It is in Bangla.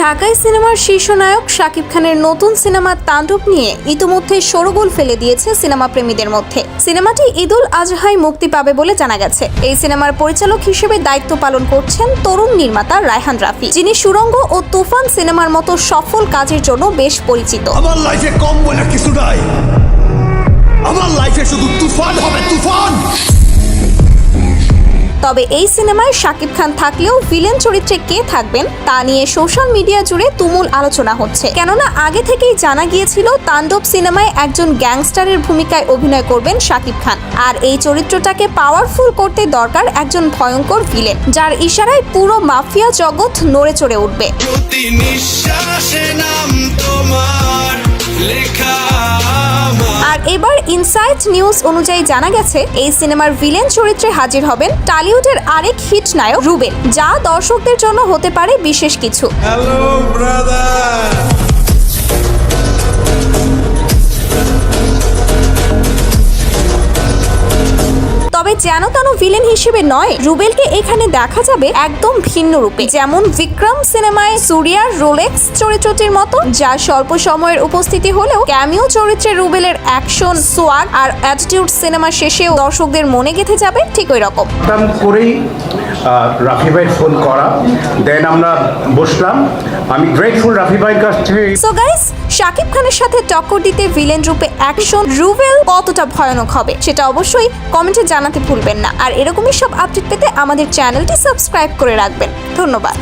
ঢাকাই সিনেমার শীর্ষ নায়ক শাকিব খানের নতুন সিনেমা তাণ্ডব নিয়ে ইতিমধ্যে শোরগোল ফেলে দিয়েছে সিনেমা প্রেমীদের মধ্যে। সিনেমাটি ঈদুল আজহায় মুক্তি পাবে বলে জানা গেছে। এই সিনেমার পরিচালক হিসেবে দায়িত্ব পালন করছেন তরুণ নির্মাতা রায়হান রাফি, যিনি সুরঙ্গ ও তুফান সিনেমার মতো সফল কাজের জন্য বেশ পরিচিত। আমার লাইফে কম বলে কিছু নাই, আমার লাইফে শুধু তুফান হবে, তুফান। তবে এই সিনেমায় শাকিব খান থাকলেও ভিলেন চরিত্রে কে থাকবেন তা নিয়ে সোশ্যাল মিডিয়া জুড়ে তুমুল আলোচনা হচ্ছে। কেননা আগে থেকেই জানা গিয়েছিল তাণ্ডব সিনেমায় একজন গ্যাংস্টারের ভূমিকায় অভিনয় করবেন শাকিব খান, আর এই চরিত্রটাকে পাওয়ারফুল করতে দরকার একজন ভয়ঙ্কর ভিলেন, যার ইশারায় পুরো মাফিয়া জগৎ নড়ে চড়ে উঠবে। প্রতি নিঃশ্বাসে নাম তোমার লেখা। আর এবার ইনসাইট নিউজ অনুযায়ী জানা গেছে এই সিনেমার ভিলেন চরিত্রে হাজির হবেন টলিউডের আরেক হিট নায়ক রুবেল, যা দর্শকদের জন্য হতে পারে বিশেষ কিছু। Hello brother. তবে যেন তেন ভিলেন হিসেবে নয়, রুবেলকে এখানে দেখা যাবে একদম ভিন্ন রূপে, যেমন বিক্রম সিনেমায় সুরিয়ার রোলেক্স চরিত্রটির মতো, যা স্বল্প সময়ের উপস্থিতি হলেও ক্যামিও চরিত্রে রুবেলের অ্যাকশন, সোয়াগ আর অ্যাটিটিউড সিনেমা শেষেও দর্শকদের মনে গেঁথে যাবে ঠিক ওই রকম। করেই রাফি ভাই ফোন করা, দেন আমরা বসলাম। আমি গ্রেটফুল রাফি ভাইয়ের কাছ থেকে। সো গাইস, শাকিব খানের সাথে টক্কর দিতে ভিলেন রূপে অ্যাকশন রুবেল কতটা ভয়ানক হবে সেটা অবশ্যই কমেন্টে জানাতে ভুলবেন না। আর এরকমই সব আপডেট পেতে আমাদের চ্যানেলটি সাবস্ক্রাইব করে রাখবেন। ধন্যবাদ।